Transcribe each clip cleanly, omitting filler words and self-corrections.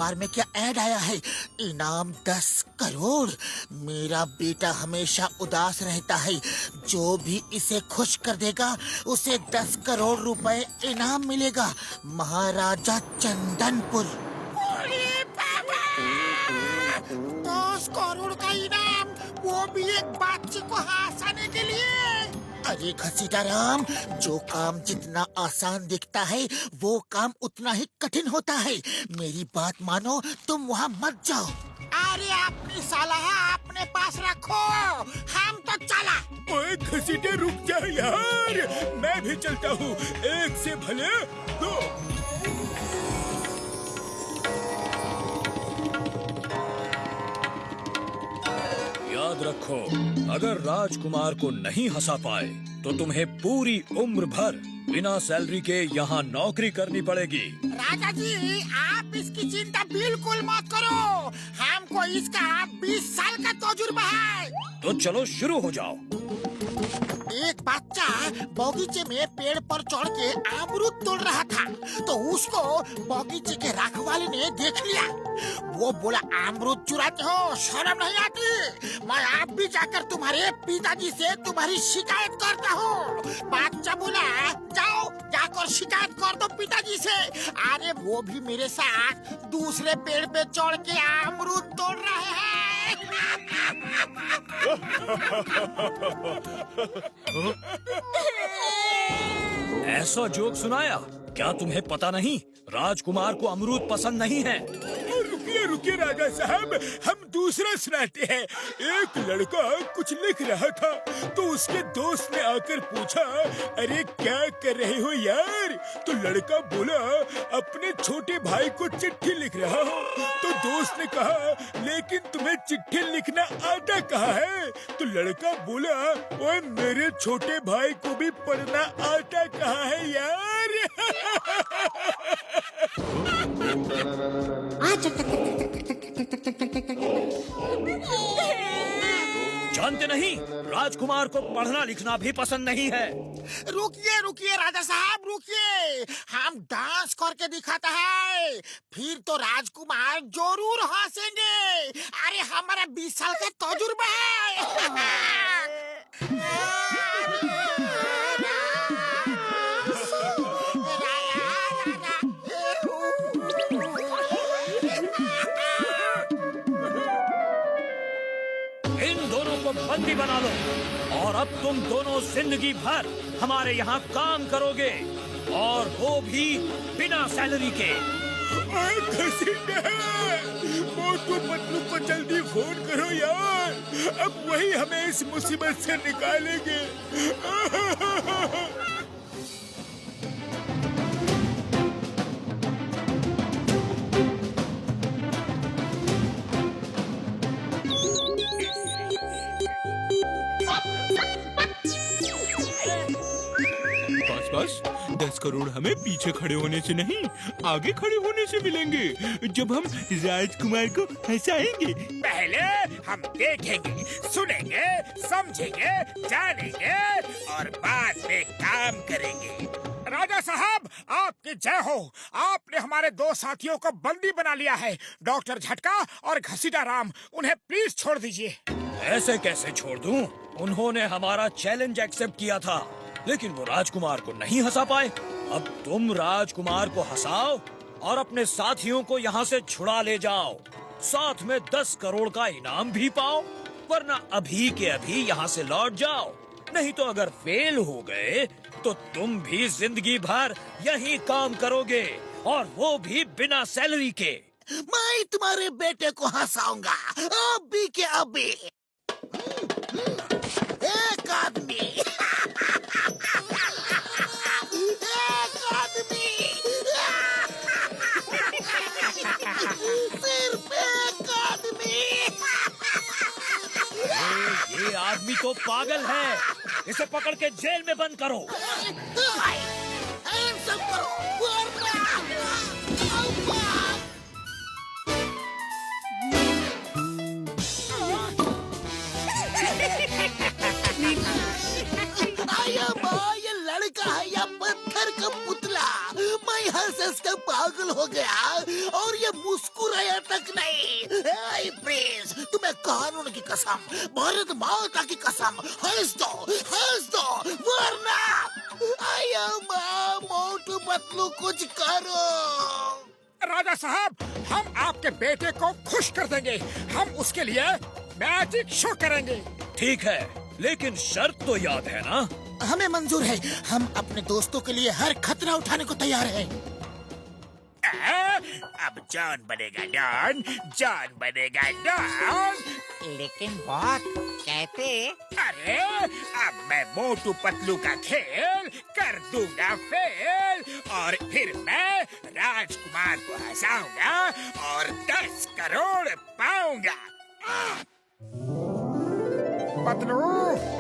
बार में क्या ऐड आया है, इनाम 10 करोड़। मेरा बेटा हमेशा उदास रहता है, जो भी इसे खुश कर देगा उसे 10 करोड़ रुपए इनाम मिलेगा। महाराजा चंदनपुर। अरे बाबा! 10 करोड़ का इनाम, वो भी एक बच्चे को हंसाने के लिए। अरे घसीटा राम, जो काम जितना आसान दिखता है वो काम उतना ही कठिन होता है। मेरी बात मानो, तुम वहाँ मत जाओ। अरे अपनी सलाह अपने पास रखो, हम तो चला। ओए घसीटे रुक जा यार, मैं भी चलता हूँ। एक से भले दो। याद रखो, अगर राजकुमार को नहीं हंसा पाए तो तुम्हें पूरी उम्र भर बिना सैलरी के यहाँ नौकरी करनी पड़ेगी। राजा जी, आप इसकी चिंता बिल्कुल मत करो, हमको इसका 20 साल का तजुर्बा है। तो चलो शुरू हो जाओ। एक बच्चा बगीचे में पेड़ पर चढ़ के अमरूद तोड़ रहा था, तो उसको बगीचे के रखवाले ने देख लिया। वो बोला, अमरूद चुराते हो, शर्म नहीं आती? मैं आप भी जाकर तुम्हारे पिताजी से तुम्हारी शिकायत करता हूँ। बच्चा बोला, जाओ जाकर शिकायत कर दो पिताजी से। अरे वो भी मेरे साथ दूसरे पेड़ पे चढ़ के अमरूद तोड़ रहे हैं। ऐसा जोक सुनाया? क्या तुम्हें पता नहीं, राजकुमार को अमरूद पसंद नहीं है। रुकिए रुकिए राजा साहब, हम दूसरा सुनाते हैं। एक लड़का कुछ लिख रहा था, तो उसके दोस्त ने आकर पूछा, अरे क्या कर रहे हो यार? तो लड़का बोला, अपने छोटे भाई को चिट्ठी लिख रहा हूँ। तो दोस्त ने कहा, लेकिन तुम्हें चिट्ठी लिखना आता कहाँ है? तो लड़का बोला, ओए मेरे छोटे भाई को भी पढ़ना आता कहाँ है यार? जानते नहीं, राजकुमार को पढ़ना लिखना भी पसंद नहीं है। रुकिए रुकिए राजा साहब, रुकिए, हम डांस करके दिखाता है, फिर तो राजकुमार जरूर हंसेंगे। अरे हमारा 20 साल का तजुर्बा है। इन दोनों को बंदी बना लो, और अब तुम दोनों जिंदगी भर हमारे यहाँ काम करोगे, और वो भी बिना सैलरी के। मोटू पतलू को जल्दी फोन करो यार, अब वही हमें इस मुसीबत से निकालेंगे। बस 10 करोड़ हमें पीछे खड़े होने से नहीं, आगे खड़े होने से मिलेंगे, जब हम राजकुमार को हंसाएंगे। पहले हम देखेंगे, सुनेंगे, समझेंगे, जानेंगे, और बाद में काम करेंगे। राजा साहब, आपकी जय हो। आपने हमारे 2 साथियों को बंदी बना लिया है, डॉक्टर झटका और घसीटा राम। उन्हें प्लीज छोड़ दीजिए। ऐसे कैसे छोड़ दूं? उन्होंने हमारा चैलेंज एक्सेप्ट किया था, लेकिन वो राजकुमार को नहीं हंसा पाए। अब तुम राजकुमार को हंसाओ और अपने साथियों को यहाँ से छुड़ा ले जाओ, साथ में 10 करोड़ का इनाम भी पाओ, वरना अभी के अभी यहाँ से लौट जाओ। नहीं तो अगर फेल हो गए तो तुम भी जिंदगी भर यही काम करोगे, और वो भी बिना सैलरी के। मैं तुम्हारे बेटे को हंसाऊंगा, अभी के अभी। एक आदमी, एक आदमी, सिर्फ एक आदमी। ये आदमी तो पागल है, इसे पकड़ के जेल में बंद करो। सब करो, ये लड़का है या पत्थर का पुतला? मैं हंस हंस कर पागल हो गया, और ये मुस्कुरा रुपया तक नहीं। ए प्रिंस, तुम्हें कानून की कसम, भारत माता की कसम, हंस दो वरना आया मोटू पतलू कुछ करो। राजा साहब, हम आपके बेटे को खुश कर देंगे। हम उसके लिए मैजिक शो करेंगे। ठीक है, लेकिन शर्त तो याद है ना? हमें मंजूर है, हम अपने दोस्तों के लिए हर खतरा उठाने को तैयार हैं। अब जॉन बनेगा डॉन, जॉन बनेगा डॉन। लेकिन बॉस कैसे? अरे अब मैं मोटू पतलू का खेल कर दूंगा फेल, और फिर मैं राजकुमार को हंसाऊंगा और 10 करोड़ पाऊंगा। पतलू,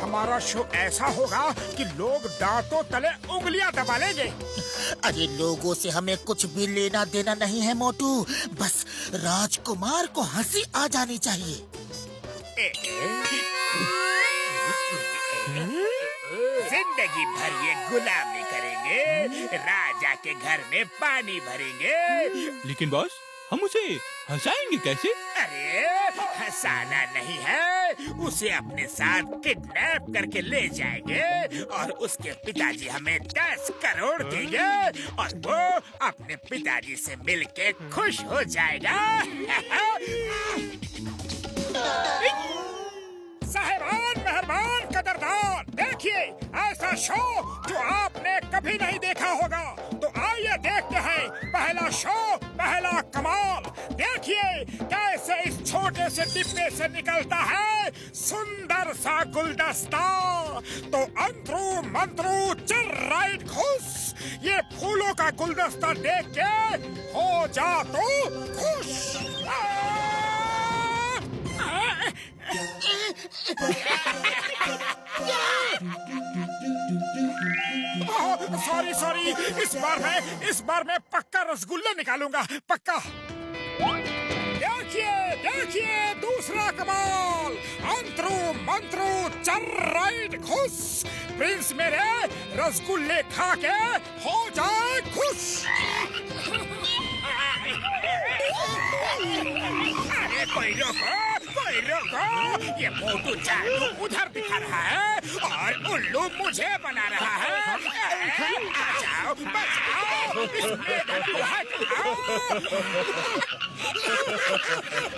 हमारा शो ऐसा होगा कि लोग दांतों तले उंगलियां दबा लेंगे। अरे लोगों से हमें कुछ भी लेना देना नहीं है मोटू, बस राजकुमार को हंसी आ जानी चाहिए। जिंदगी भर ये गुलामी करेंगे, राजा के घर में पानी भरेंगे। लेकिन बॉस, हम उसे हंसाएंगे कैसे? अरे हंसाना नहीं है, उसे अपने साथ किडनैप करके ले जाएंगे और उसके पिताजी हमें 10 करोड़ देंगे और वो अपने पिताजी से मिलके खुश हो जाएगा। साहिबान, मेहरबान, कदरदान, देखिए ऐसा शो जो आपने कभी नहीं देखा होगा। तो आइए देखते हैं पहला शो, पहला कमाल। देखिए कैसे इस छोटे से डिब्बे से निकलता है सुंदर सा गुलदस्ता। तो अंतरू मंत्रू चल राइट खुश, ये फूलों का गुलदस्ता देख के हो जा तो खुश। सॉरी, इस बार मैं पक्का रसगुल्ले निकालूंगा, पक्का। देखिए दूसरा कमाल, अंतरू मंत्रू चल राइट खुश, प्रिंस मेरे रसगुल्ले खा के हो जाए खुश। अरे कोई रोको, ये मोटू चालू उधर दिखा रहा है और उल्लू मुझे बना रहा है। आ जाओ, बचाओ, इस मेढक को हटाओ।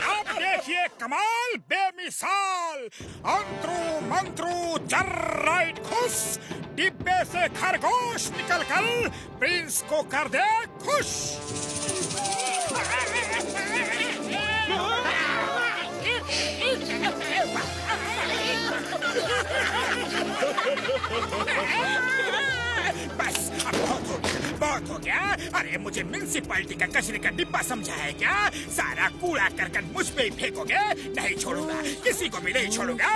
अब देखिए कमाल बेमिसाल, अंतरू मंत्रू चल राइट खुश, डिब्बे से खरगोश निकलकर प्रिंस को कर दे खुश। बस अब बहुत हो गया। अरे मुझे म्युनिसिपैलिटी का कचरे का डिब्बा समझा है क्या? सारा कूड़ा करकट मुझ पे ही फेंकोगे? नहीं छोड़ूंगा, किसी को भी नहीं छोड़ूंगा।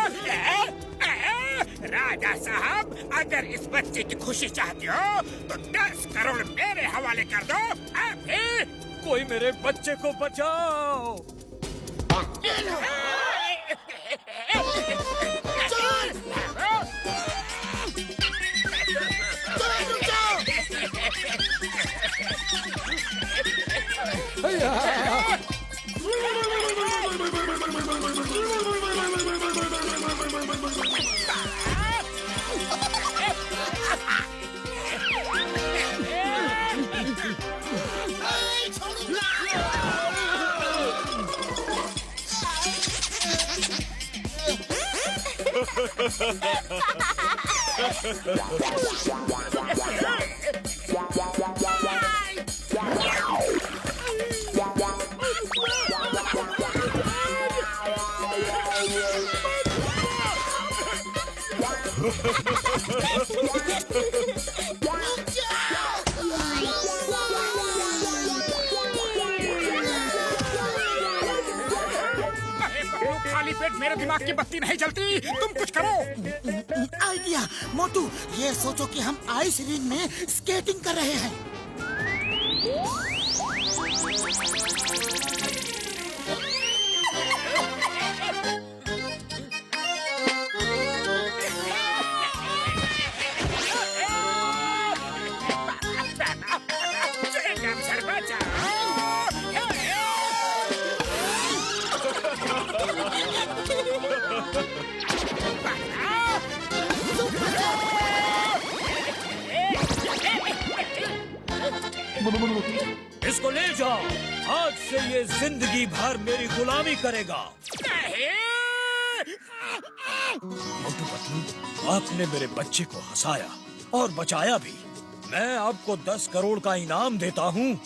राजा साहब, अगर इस बच्चे की खुशी चाहते हो तो 10 करोड़ मेरे हवाले कर दो अभी। कोई मेरे बच्चे को बचाओ। खाली पेट मेरे दिमाग की बत्ती नहीं जलती, तुम कुछ करो। आइडिया मोटू, ये सोचो कि हम आइस रिंग में स्केटिंग कर रहे हैं। इसको ले जाओ। आज से ये जिंदगी भर मेरी गुलामी करेगा। मोटू पतलू, आपने मेरे बच्चे को हंसाया और बचाया भी। मैं आपको 10 करोड़ का इनाम देता हूँ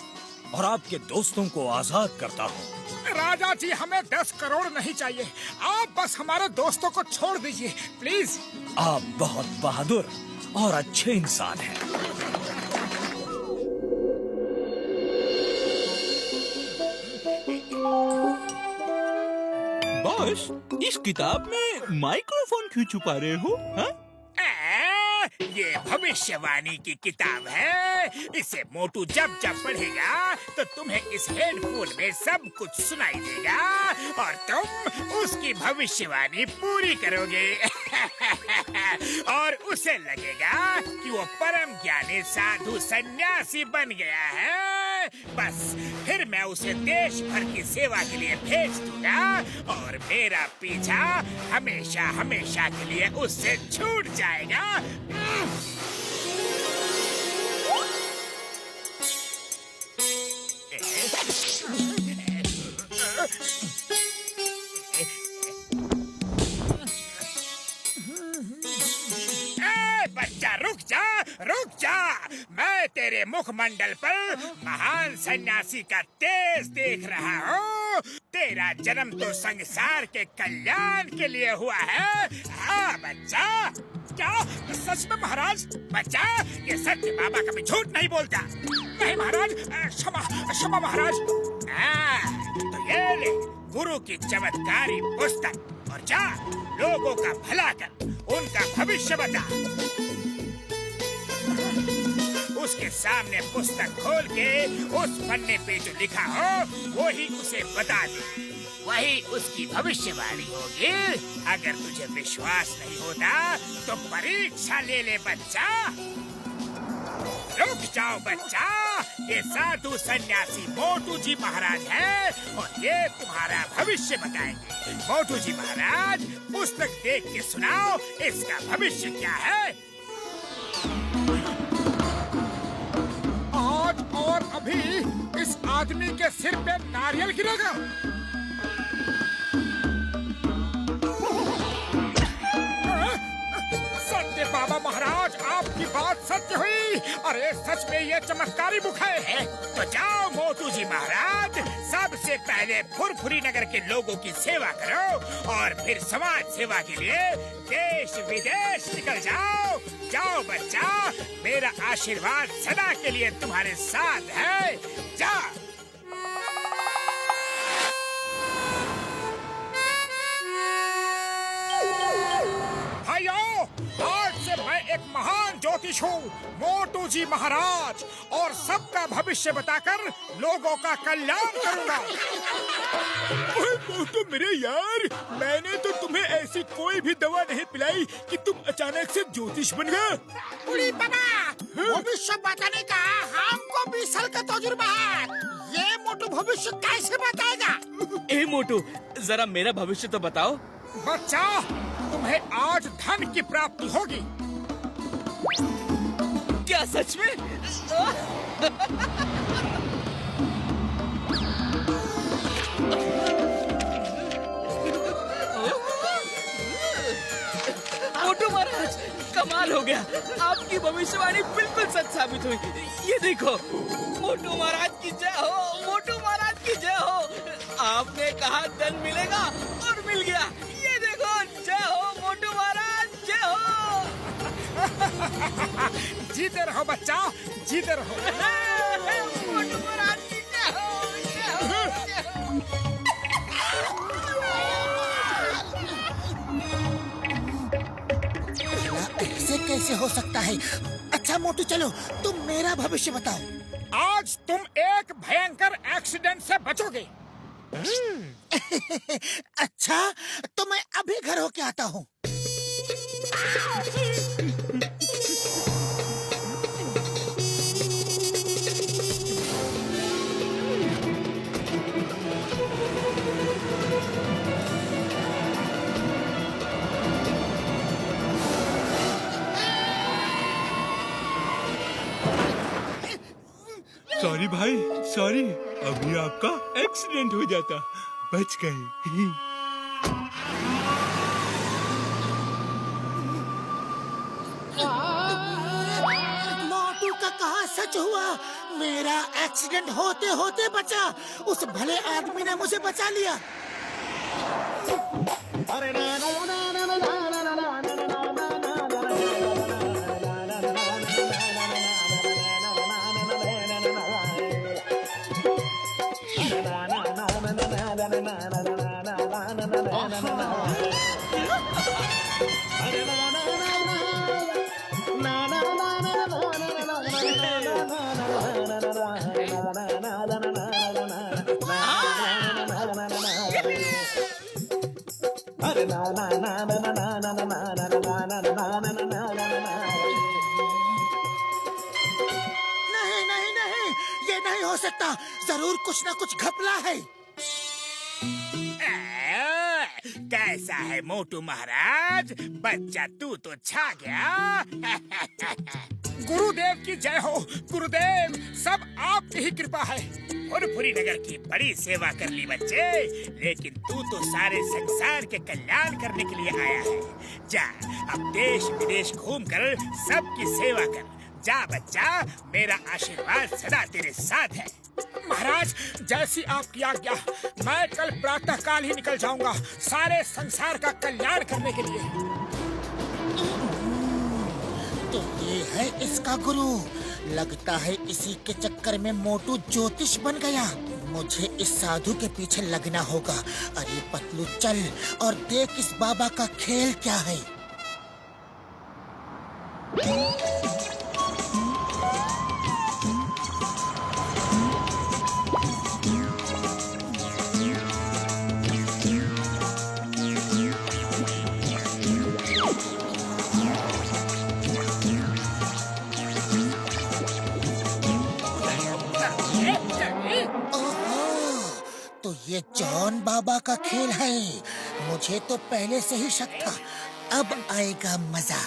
और आपके दोस्तों को आजाद करता हूँ। राजा जी, हमें 10 करोड़ नहीं चाहिए। आप बस हमारे दोस्तों को छोड़ दीजिए प्लीज। आप बहुत बहादुर और अच्छे इंसान हैं। बॉस, इस किताब में माइक्रोफोन क्यों छुपा रहे हो? हाँ? ये भविष्यवाणी की किताब है। इसे मोटू जब जब पढ़ेगा तो तुम्हें इस हेडफोन में सब कुछ सुनाई देगा और तुम उसकी भविष्यवाणी पूरी करोगे। और उसे लगेगा कि वो परम ज्ञानी साधु सन्यासी बन गया है। बस फिर मैं उसे देश भर की सेवा के लिए भेज दूंगा और मेरा पीछा हमेशा हमेशा के लिए उससे छूट जाएगा। बच्चा रुक जा। मैं तेरे मुखमंडल पर महान सन्यासी का तेज देख रहा हूँ। तेरा जन्म तो संसार के कल्याण के लिए हुआ है। हाँ बच्चा। क्या सच में महाराज? बच्चा, ये सत्य बाबा कभी झूठ नहीं बोलता। नहीं महाराज, क्षमा महाराज। तो ये ले गुरु की चमत्कारी पुस्तक और जा लोगों का भला कर, उनका भविष्य बता। उसके सामने पुस्तक खोल के उस पन्ने पे जो लिखा हो वही उसे बता दे। वही उसकी भविष्यवाणी होगी। अगर तुझे विश्वास नहीं होता तो परीक्षा ले ले बच्चा। रुक जाओ बच्चा। ये साधु सन्यासी मोटू जी महाराज है और ये तुम्हारा भविष्य बताएंगे। मोटू जी महाराज, पुस्तक देख के सुनाओ, इसका भविष्य क्या है? आज और अभी इस आदमी के सिर पे नारियल गिरेगा। सत्य बाबा महाराज, आपकी बात सत्य हुई। अरे सच में ये चमत्कारी बुक है। तो जाओ मोटू जी महाराज, सबसे पहले फुरफुरी नगर के लोगों की सेवा करो और फिर समाज सेवा के लिए देश विदेश निकल जाओ। जाओ बच्चा, मेरा आशीर्वाद सदा के लिए तुम्हारे साथ है। जाओ। आज से मैं एक महान ज्योतिष हूँ, मोटू जी महाराज, और सबका भविष्य बताकर लोगों का कल्याण करूँगा। मोटू मेरे यार, मैंने तो तुम्हें ऐसी कोई भी दवा नहीं पिलाई कि तुम अचानक से ज्योतिष बन गए। बुढ़ी बाबा, भविष्य बताने का हमको 20 साल का तजुर्बा है। ये मोटू भविष्य कैसे बताएगा? ए मोटू, जरा मेरा भविष्य तो बताओ। बच्चा, तुम्हें आज धन की प्राप्ति होगी। क्या सच में? मोटू महाराज, कमाल हो गया। आपकी भविष्यवाणी बिल्कुल सच साबित हुई। ये देखो, मोटू महाराज की जय हो, मोटू महाराज की जय हो। आपने कहा धन मिलेगा और मिल गया। ये देखो, जय हो मोटू महाराज, जय हो। जीते रहो बच्चा, जीते रहो। मोटू महाराज की जय हो, जय हो, जय हो। ऐसे कैसे हो सकता है? अच्छा मोटू, चलो तुम मेरा भविष्य बताओ। आज तुम एक भयंकर एक्सीडेंट से बचोगे। अच्छा, तो मैं अभी घर होके आता हूँ। सॉरी भाई, सॉरी। अभी आपका एक्सीडेंट हो जाता, बच गए। मोटू का कहा सच हुआ? मेरा एक्सीडेंट होते होते बचा। उस भले आदमी ने मुझे बचा लिया। नहीं नहीं नहीं, ये नहीं हो सकता। जरूर कुछ ना कुछ घपला है। कैसा है मोटू महाराज, बच्चा तू तो छा गया। गुरुदेव की जय हो। गुरुदेव, सब आपकी ही कृपा है। फुरफुरी नगर की बड़ी सेवा कर ली बच्चे, लेकिन तू तो सारे संसार के कल्याण करने के लिए आया है। जा, अब देश विदेश घूमकर सबकी सेवा कर। जा बच्चा, मेरा आशीर्वाद सदा तेरे साथ है। महाराज, जैसी आपकी आज्ञा। मैं कल प्रातः काल ही निकल जाऊंगा सारे संसार का कल्याण करने के लिए। तो ये है इसका गुरु। लगता है इसी के चक्कर में मोटू ज्योतिष बन गया। मुझे इस साधु के पीछे लगना होगा। अरे पतलू, चल और देख इस बाबा का खेल क्या है। तो ये जॉन बाबा का खेल है। मुझे तो पहले से ही शक था। अब आएगा मजा।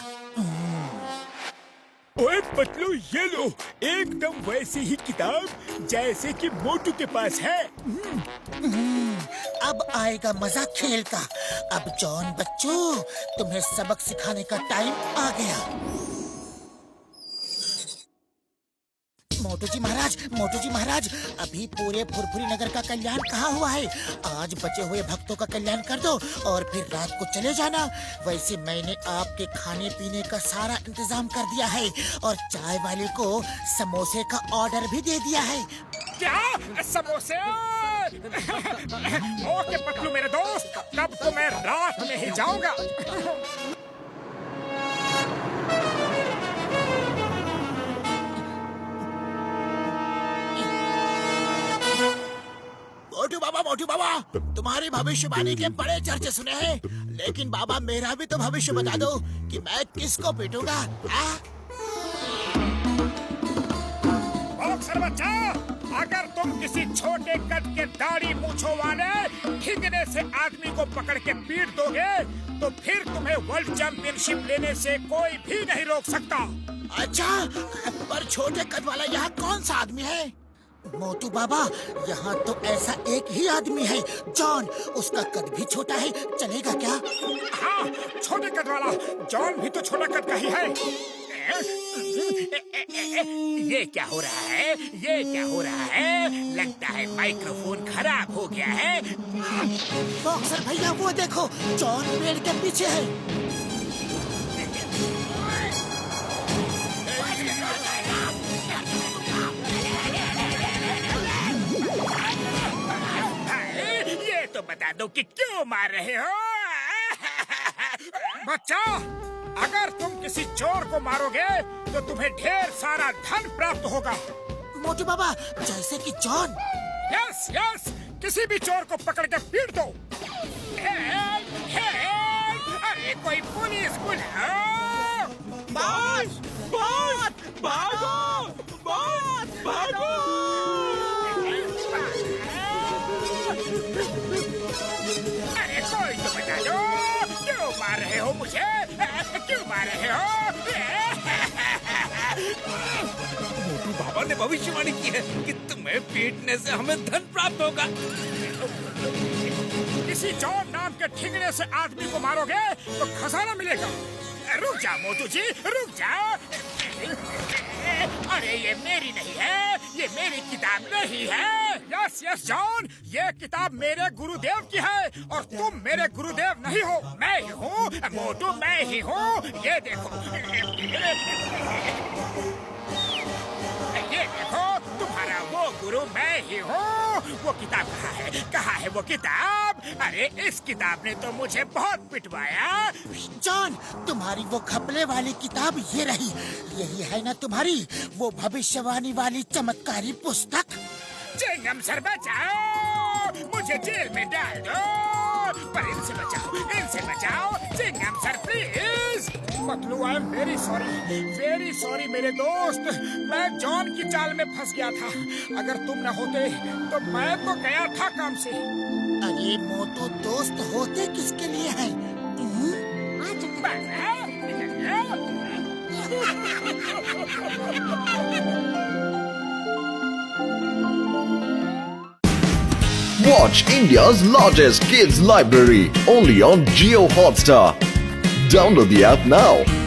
ओए पतलू, ये लो, एकदम वैसी ही किताब जैसे कि मोटू के पास है। अब आएगा मजा खेल का। अब जॉन बच्चू, तुम्हें सबक सिखाने का टाइम आ गया। मोटू जी महाराज, अभी पूरे फुरफुरी नगर का कल्याण कहाँ हुआ है? आज बचे हुए भक्तों का कल्याण कर दो और फिर रात को चले जाना। वैसे मैंने आपके खाने पीने का सारा इंतजाम कर दिया है और चाय वाले को समोसे का ऑर्डर भी दे दिया है। क्या समोसे? ओके पतलू मेरे दोस्त, तब तो मैं रात में ही जाऊंगा। मोटू बाबा, तुम्हारी भविष्यवाणी के बड़े चर्चे सुने हैं, लेकिन बाबा मेरा भी तो भविष्य बता दो कि मैं किसको पीटूंगा। बॉक्सर बच्चा, अगर तुम किसी छोटे कद के दाढ़ी मूंछों वाले ठिंगने से आदमी को पकड़ के पीट दोगे तो फिर तुम्हें वर्ल्ड चैंपियनशिप लेने से कोई भी नहीं रोक सकता। अच्छा, पर छोटे कद वाला यहाँ कौन सा आदमी है? मोटू बाबा, यहाँ तो ऐसा एक ही आदमी है, जॉन। उसका कद भी छोटा है, चलेगा क्या? हाँ, छोटे कद वाला जॉन भी तो छोटा कद का ही है। ये क्या हो रहा है? ये क्या हो रहा है? लगता है माइक्रोफोन खराब हो गया है। बॉक्सर भैया, वो देखो, जॉन पेड़ के पीछे है। ये तो बता दो कि क्यों मार रहे हो? बच्चा, अगर तुम किसी चोर को मारोगे तो तुम्हें ढेर सारा धन प्राप्त होगा। मोटू बाबा, जैसे कि जॉन। यस यस, किसी भी चोर को पकड़ के पीट दो। Help, help! अरे कोई पुलिस बुलाओ! बॉस, बॉस, भागो, बॉस, भागो! अरे कोई तो बता दो, क्यों मार रहे हो मुझे? क्यों मार रहे हो? मोटू बाबा ने भविष्यवाणी की है कि तुम्हें पीटने से हमें धन प्राप्त होगा। किसी जॉन नाम के ठिगने से आदमी को मारोगे तो खजाना मिलेगा। रुक जा मोटू जी, रुक जा। अरे ये मेरी नहीं है, ये मेरी किताब नहीं है। यस यस जॉन, ये किताब मेरे गुरुदेव की है और तुम मेरे गुरुदेव नहीं हो। मैं ही हूँ मोटू, मैं ही हूँ। ये देखो, ये देखो, तुम्हारा वो गुरु मैं ही हूँ। वो किताब कहाँ है? कहाँ है वो किताब? अरे इस किताब ने तो मुझे बहुत पिटवाया। जॉन, तुम्हारी वो घपले वाली किताब ये रही। यही है ना तुम्हारी वो भविष्यवाणी वाली चमत्कारी पुस्तक? चिंगम सर बचाओ, मुझे जेल में डाल दो, पर इनसे बचाओ, इनसे बचाओ। Chingum sir please. Patlu, I am very sorry मेरे दोस्त। मैं जॉन की चाल में फंस गया था। अगर तुम न होते तो मैं तो गया था काम से। अरे मोटू, दोस्त होते किसके लिए हैं? Watch India's largest kids library only on Jio Hotstar. Download the app now.